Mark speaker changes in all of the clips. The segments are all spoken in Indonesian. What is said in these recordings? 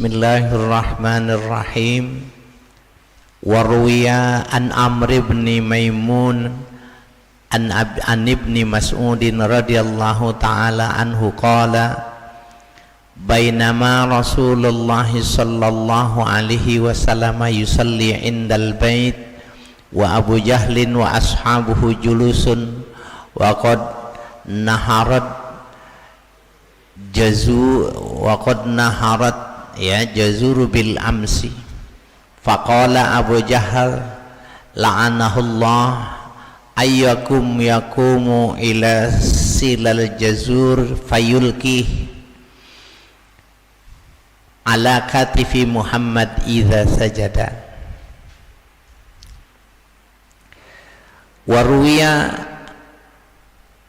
Speaker 1: Bismillahirrahmanirrahim. Waruya an Amr ibn Maimun an ibni Mas'udin radhiyallahu ta'ala anhu qala bainama Rasulullah sallallahu alaihi wasallam yusalli indal bait wa Abu Jahlin wa ashabuhu julusun wa qad naharat jazuru bil amsi faqala Abu Jahal la'anahullah ayyakum yakumu ila silal jazur fayulkih ala katifi Muhammad idza sajada. Waruya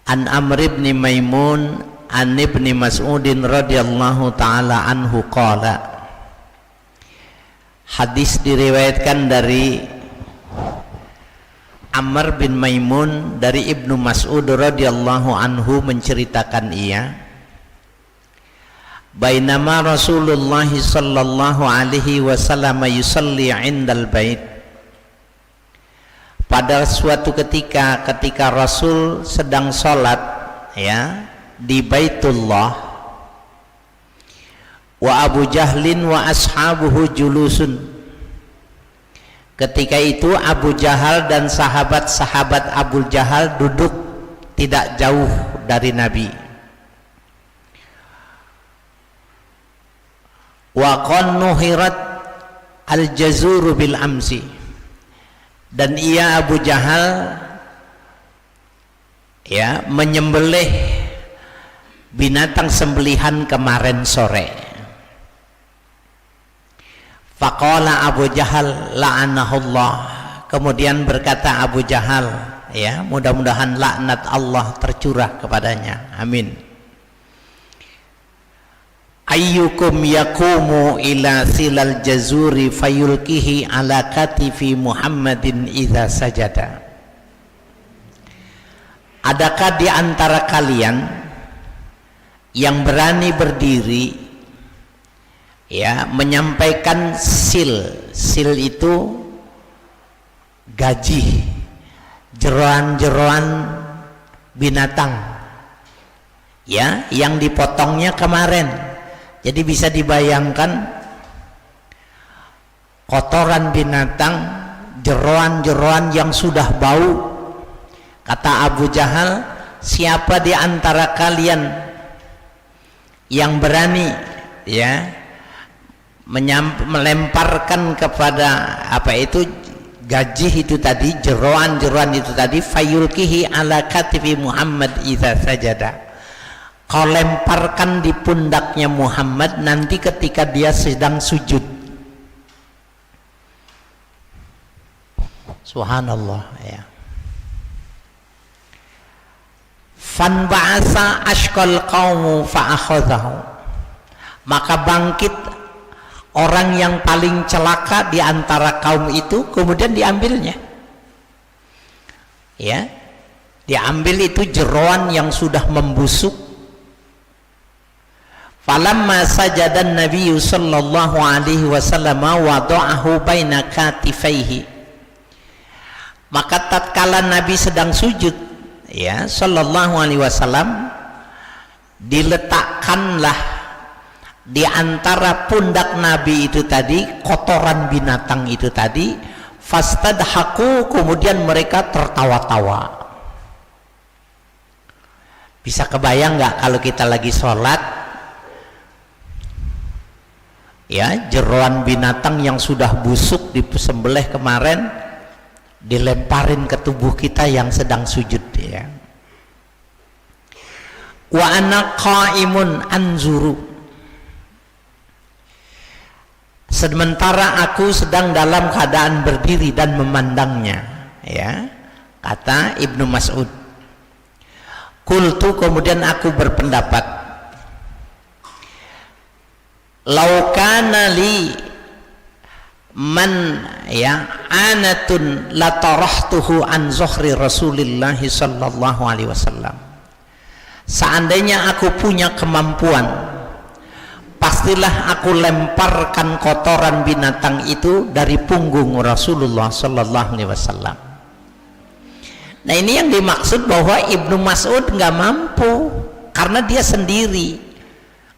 Speaker 1: an Amr ibn Maimun an ibni Mas'udin radhiyallahu ta'ala anhu qala. Hadis diriwayatkan dari Amr bin Maimun dari Ibnu Mas'ud radhiyallahu anhu menceritakan ia, bainama Rasulullah sallallahu alaihi wasallam yusalli indal bait, pada suatu ketika Rasul sedang sholat ya di Baitullah, wa Abu Jahlin wa ashabuhu julusun, ketika itu Abu Jahal dan sahabat-sahabat Abu Jahal duduk tidak jauh dari Nabi. Wa qad nuhirat al-jazuru bil amsi, dan ia Abu Jahal ya menyembelih binatang sembelihan kemarin sore. Faqala Abu Jahal la'anahullah, kemudian berkata Abu Jahal, ya mudah-mudahan laknat Allah tercurah kepadanya, amin. Ayyukum yakumu ila silal jazuri fayulkihi ala katifi Muhammadin idza sajada. Adakah di antara kalian yang berani berdiri ya menyampaikan sil itu gaji, jeroan binatang ya yang dipotongnya kemarin. Jadi bisa dibayangkan kotoran binatang, jeroan yang sudah bau. Kata Abu Jahal, siapa di antara kalian yang berani ya melemparkan kepada apa itu gaji itu tadi, jeroan itu tadi, fayulkihi ala katifi Muhammad idza sajada, kau lemparkan di pundaknya Muhammad nanti ketika dia sedang sujud. Subhanallah ya. Fan ba'asa ashqal qaumu fa'akhadhahu, maka bangkit orang yang paling celaka di antara kaum itu, kemudian diambilnya ya, diambil itu jeroan yang sudah membusuk. Falamma sajadan Nabi sallallahu alaihi wasallam wada'ahu baina katifaihi, maka tatkala Nabi sedang sujud ya sallallahu alaihi wasallam, diletakkanlah di antara pundak Nabi itu tadi kotoran binatang itu tadi, fastadhaku, kemudian mereka tertawa-tawa. Bisa kebayang nggak kalau kita lagi sholat ya, jeroan binatang yang sudah busuk disembelih kemarin dilemparin ke tubuh kita yang sedang sujud ya. Wa ana qaimun anzuru, sementara aku sedang dalam keadaan berdiri dan memandangnya ya, kata Ibnu Mas'ud. Qultu, kemudian aku berpendapat, laukana li man ya anatun la tarahtuhu an zuhri Rasulillah sallallahu alaihi wasallam, seandainya aku punya kemampuan pastilah aku lemparkan kotoran binatang itu dari punggung Rasulullah sallallahu alaihi wasallam. Nah, ini yang dimaksud bahwa Ibnu Mas'ud nggak mampu karena dia sendiri.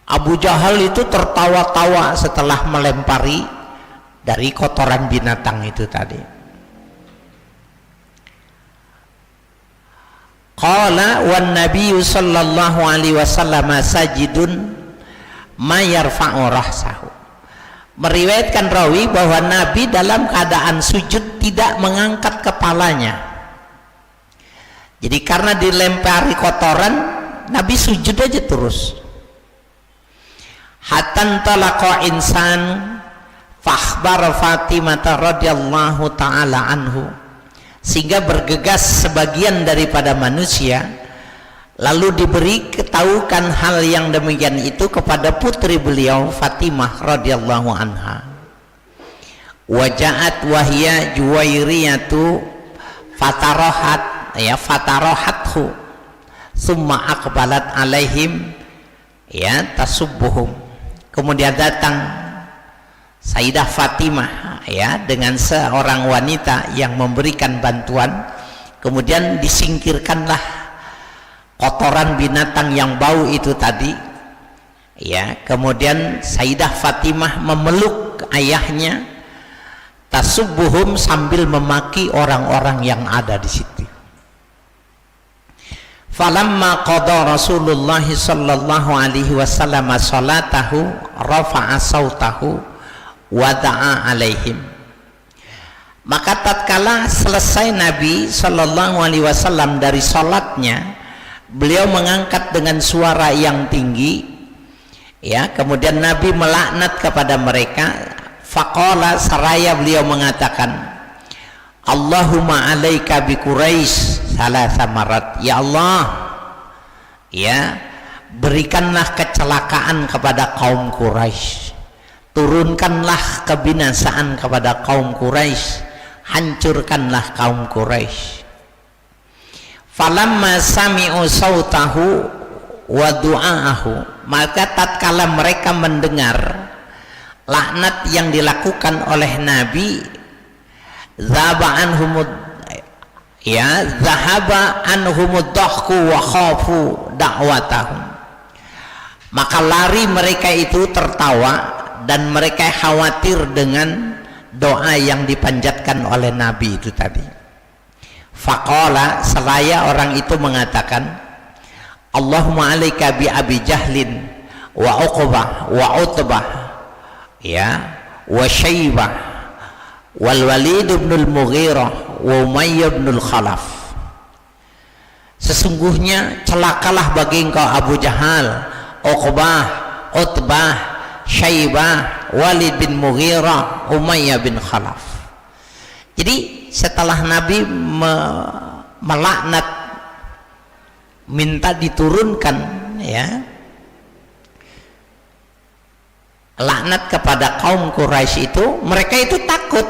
Speaker 1: Abu Jahal itu tertawa-tawa setelah melempari dari kotoran binatang itu tadi. Qala wan nabiyyu sallallahu alaihi wasallam sajidun ma yarfa'u rahsahu. Meriwayatkan rawi bahwa Nabi dalam keadaan sujud tidak mengangkat kepalanya. Jadi karena dilempari kotoran, Nabi sujud aja terus. Hatan talaqa insan fakhbar Fatimah radhiyallahu taala anhu, sehingga bergegas sebagian daripada manusia, lalu diberi ketahukan hal yang demikian itu kepada putri beliau Fatimah radhiyallahu anha. Wajaat wahya Juwairiyatu fatarohathu summa aqbalat alaihim tasubbuhum. Kemudian datang Sayyidah Fatimah dengan seorang wanita yang memberikan bantuan, kemudian disingkirkanlah kotoran binatang yang bau itu tadi. Kemudian Sayyidah Fatimah memeluk ayahnya, tasubbuhum, sambil memaki orang-orang yang ada di situ. Falamma qada Rasulullah sallallahu alaihi wasallam salatahu rafa'a sautahu wa da'a alaihim. Maka tatkala selesai Nabi sallallahu alaihi wasallam dari salatnya, beliau mengangkat dengan suara yang tinggi, kemudian Nabi melaknat kepada mereka. Faqala, seraya beliau mengatakan, Allahumma alaika bi Quraisy salasa marat. Ya Allah, berikanlah kecelakaan kepada kaum Quraisy, turunkanlah kebinasaan kepada kaum Quraisy, hancurkanlah kaum Quraisy. Falamma sami'u sautahu wa du'aahu, maka tatkala mereka mendengar laknat yang dilakukan oleh Nabi, zahaba anhumud dhahku wa khafu da'watahum, maka lari mereka itu tertawa dan mereka khawatir dengan doa yang dipanjatkan oleh Nabi itu tadi. Faqala, seraya orang itu mengatakan, Allahumma alaika bi Abi Jahlin wa Uqbah wa Utbah wa Syaibah wal Walid ibn al-Mughirah wa Umayyah ibn al-Khalaf. Sesungguhnya celakalah bagi engkau Abu Jahal, Uqbah, Utbah, Syaibah, Walid bin Mughirah, Umayyah bin Khalaf. Jadi setelah Nabi melaknat, minta diturunkan laknat kepada kaum Quraisy itu, mereka itu takut,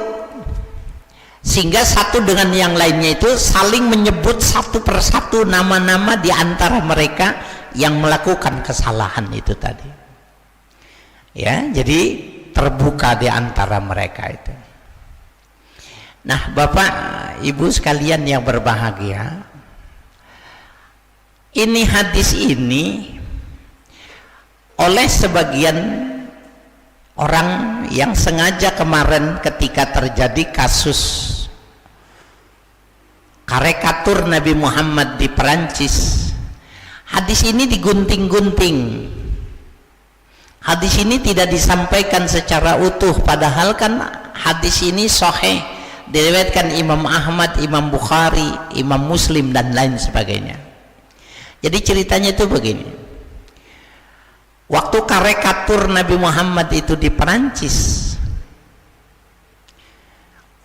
Speaker 1: sehingga satu dengan yang lainnya itu saling menyebut satu persatu nama-nama di antara mereka yang melakukan kesalahan itu tadi. Jadi terbuka di antara mereka itu. Nah, Bapak Ibu sekalian yang berbahagia, ini hadis ini oleh sebagian orang yang sengaja kemarin ketika terjadi kasus karikatur Nabi Muhammad di Perancis, hadis ini digunting-gunting. Hadis ini tidak disampaikan secara utuh, padahal kan hadis ini sahih, diriwayatkan Imam Ahmad, Imam Bukhari, Imam Muslim dan lain sebagainya. Jadi ceritanya itu begini. Waktu karikatur Nabi Muhammad itu di Perancis,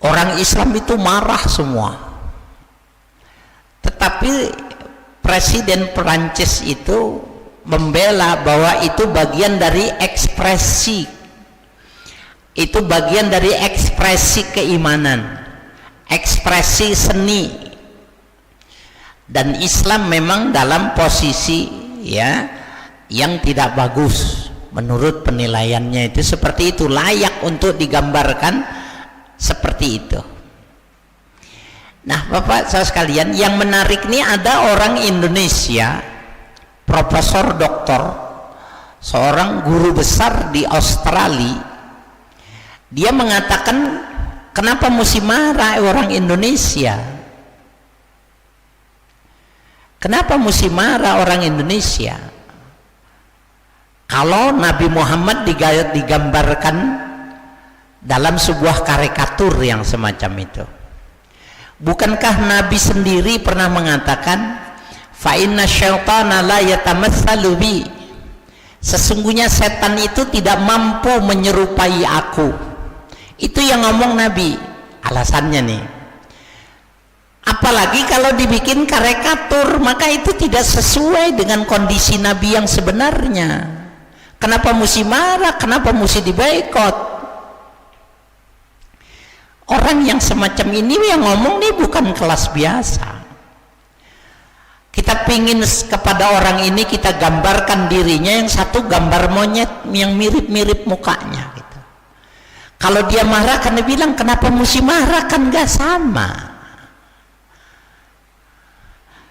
Speaker 1: orang Islam itu marah semua. Tetapi Presiden Perancis itu membela bahwa itu bagian dari ekspresi, itu bagian dari ekspresi keimanan, ekspresi seni, dan Islam memang dalam posisi yang tidak bagus. menurut penilaiannya itu seperti itu, layak untuk digambarkan seperti itu. Nah Bapak Saudara sekalian, yang menarik nih ada orang Indonesia, profesor doktor, seorang guru besar di Australia. Dia mengatakan, kenapa mesti marah orang Indonesia? Kenapa mesti marah orang Indonesia? Kalau Nabi Muhammad digambarkan dalam sebuah karikatur yang semacam itu. Bukankah Nabi sendiri pernah mengatakan, fa inna syaitana la yatamatsalu bi, sesungguhnya setan itu tidak mampu menyerupai aku. Itu yang ngomong Nabi. Alasannya nih, apalagi kalau dibikin karikatur, maka itu tidak sesuai dengan kondisi Nabi yang sebenarnya. Kenapa mesti marah? Kenapa mesti diboikot? Orang yang semacam ini yang ngomong nih bukan kelas biasa. Kita pingin kepada orang ini kita gambarkan dirinya, yang satu gambar monyet yang mirip-mirip mukanya gitu. Kalau dia marah kan dia bilang, kenapa mesti marah, kan gak sama.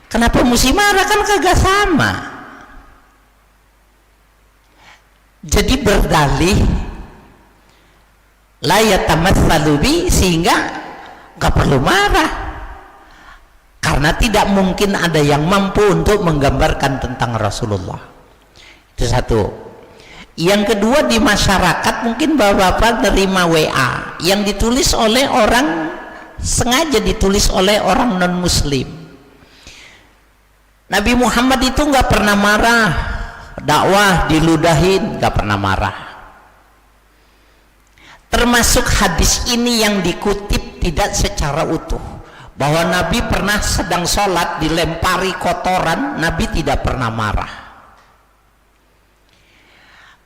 Speaker 1: Kenapa mesti marah, kan kagak sama. Jadi berdalih la yatamatsalu bi, sehingga gak perlu marah, karena tidak mungkin ada yang mampu untuk menggambarkan tentang Rasulullah. Itu satu. Yang kedua, di masyarakat mungkin bapak-bapak nerima WA yang ditulis oleh orang, sengaja ditulis oleh orang non muslim. Nabi Muhammad itu nggak pernah marah, dakwah diludahin nggak pernah marah. Termasuk hadis ini yang dikutip tidak secara utuh, bahwa Nabi pernah sedang sholat dilempari kotoran, Nabi tidak pernah marah.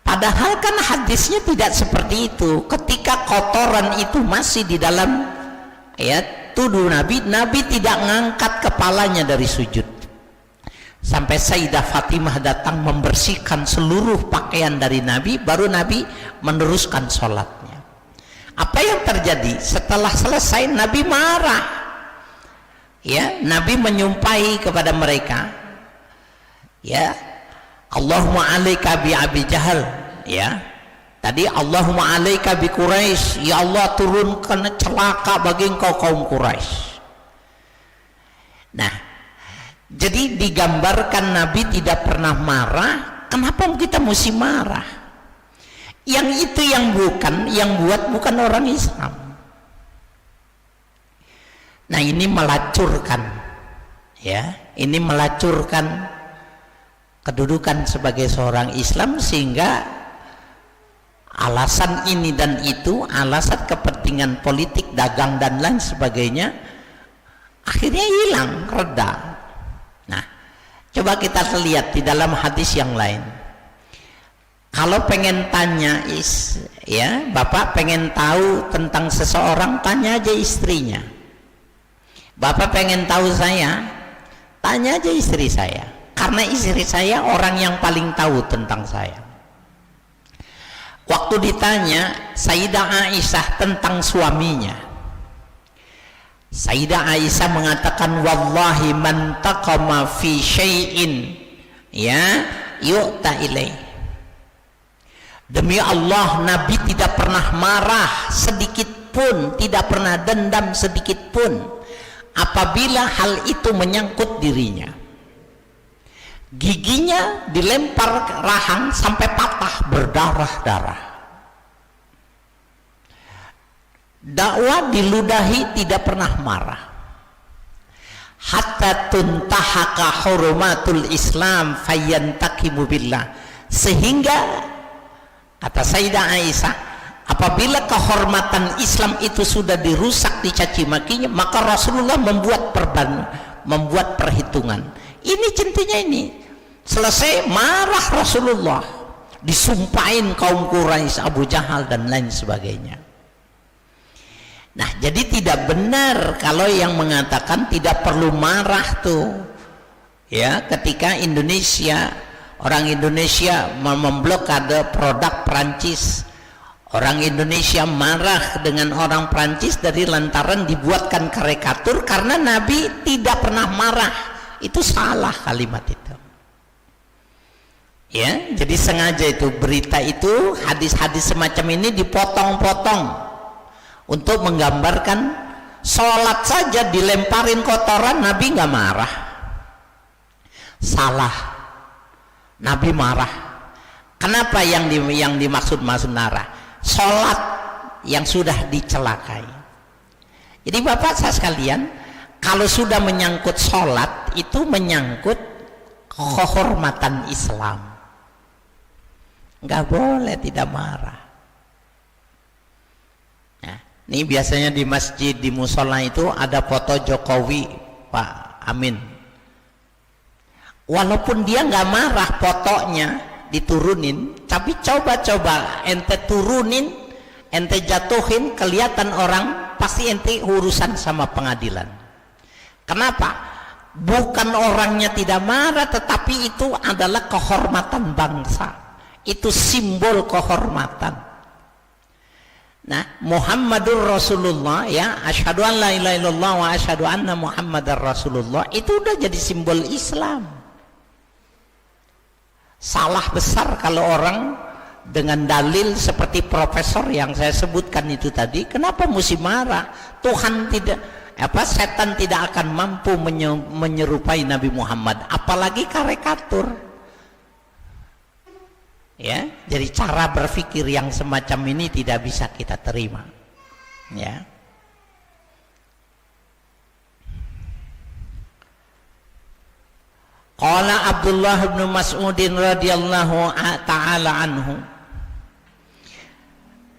Speaker 1: Padahal kan hadisnya tidak seperti itu. Ketika kotoran itu masih di dalam tubuh Nabi, Nabi tidak ngangkat kepalanya dari sujud sampai Sayyidah Fatimah datang membersihkan seluruh pakaian dari Nabi, baru Nabi meneruskan sholatnya. Apa yang terjadi? Setelah selesai Nabi marah. Nabi menyumpahi kepada mereka, Allahumma alaika bi Abi Jahal, tadi Allahumma alaika bi Quraisy, ya Allah turunkan celaka bagi engkau kaum Quraisy. Nah, jadi digambarkan Nabi tidak pernah marah. Kenapa kita mesti marah? Yang itu yang buat bukan orang Islam. Nah, ini melacurkan, ini melacurkan kedudukan sebagai seorang Islam, sehingga alasan ini dan itu, alasan kepentingan politik, dagang dan lain sebagainya, akhirnya hilang, reda. Nah, coba kita lihat di dalam hadis yang lain. Kalau pengen tanya Bapak pengen tahu tentang seseorang, tanya aja istrinya. Bapak pengen tahu saya, tanya aja istri saya, karena istri saya orang yang paling tahu tentang saya. Waktu ditanya Sayyidah Aisyah tentang suaminya, Sayyidah Aisyah mengatakan, wallahi man taqama fi syai'in yu'ta ilaih. Demi Allah, Nabi tidak pernah marah sedikit pun, tidak pernah dendam sedikit pun apabila hal itu menyangkut dirinya. Giginya dilempar rahang sampai patah, berdarah-darah. Dakwah diludahi, tidak pernah marah. Hatta tuntahaka hurumatul Islam fayantakimu billah, sehingga kata Sayyidah Aisyah, apabila kehormatan Islam itu sudah dirusak, dicaci makinya, maka Rasulullah membuat perhitungan. Ini cintinya ini. Selesai marah Rasulullah, disumpahin kaum Quraisy, Abu Jahal dan lain sebagainya. Nah, jadi tidak benar kalau yang mengatakan tidak perlu marah tuh, ketika Indonesia orang Indonesia memblokade produk Prancis. Orang Indonesia marah dengan orang Prancis dari lantaran dibuatkan karikatur karena Nabi tidak pernah marah. Itu salah kalimat itu. Ya, jadi sengaja itu berita itu, hadis-hadis semacam ini dipotong-potong untuk menggambarkan sholat saja dilemparin kotoran Nabi nggak marah. Salah. Nabi marah. Kenapa yang dimaksud marah? Sholat yang sudah dicelakai. Jadi Bapak saya sekalian, kalau sudah menyangkut sholat itu menyangkut kehormatan Islam. Nggak boleh tidak marah. Nah, ini biasanya di masjid, di musola itu ada foto Jokowi, Pak Amin. Walaupun dia nggak marah, fotonya diturunin, tapi coba ente turunin, ente jatuhin, kelihatan orang, pasti ente urusan sama pengadilan. Kenapa? Bukan orangnya tidak marah, tetapi itu adalah kehormatan bangsa. Itu simbol kehormatan. Nah, Muhammadur Rasulullah, ya, asyhadu an la ilaha illallah wa asyhadu anna Muhammadar Rasulullah, itu udah jadi simbol Islam. Salah besar kalau orang dengan dalil seperti profesor yang saya sebutkan itu tadi, kenapa mesti marah? Tuhan tidak, setan tidak akan mampu menyerupai Nabi Muhammad, apalagi karikatur. Ya, jadi cara berpikir yang semacam ini tidak bisa kita terima. Ya. Qala Abdullah bin Mas'ud radhiyallahu taala anhu.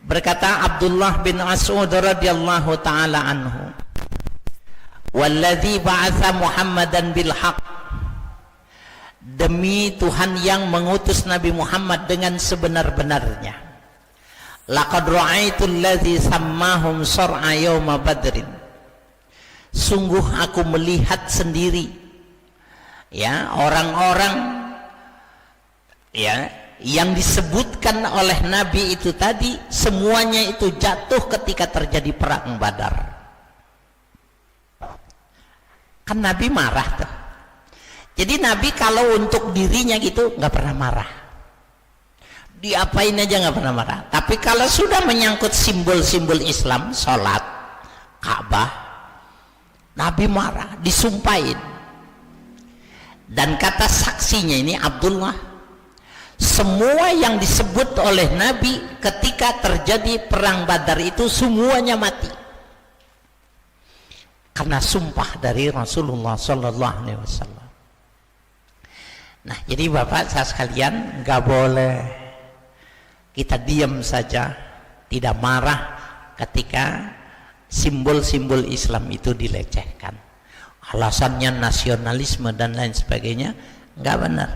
Speaker 1: Berkata Abdullah bin Mas'ud radhiyallahu taala anhu, "Walladzi ba'atsa Muhammadan bil haqq." Demi Tuhan yang mengutus Nabi Muhammad dengan sebenar-benarnya. Laqad ra'aitul ladzi sammahum sar'a yauma badrin. Sungguh aku melihat sendiri, ya, orang-orang, ya, yang disebutkan oleh Nabi itu tadi, semuanya itu jatuh ketika terjadi perang Badar. Kan Nabi marah tuh. Jadi Nabi kalau untuk dirinya gitu nggak pernah marah, diapain aja nggak pernah marah. Tapi kalau sudah menyangkut simbol-simbol Islam, sholat, Ka'bah, Nabi marah, disumpahin. Dan kata saksinya ini Abdullah, semua yang disebut oleh Nabi ketika terjadi perang Badar itu semuanya mati karena sumpah dari Rasulullah Sallallahu Alaihi Wasallam. Nah, jadi Bapak saya sekalian, nggak boleh kita diam saja, tidak marah ketika simbol-simbol Islam itu dilecehkan. Alasannya nasionalisme dan lain sebagainya, nggak benar.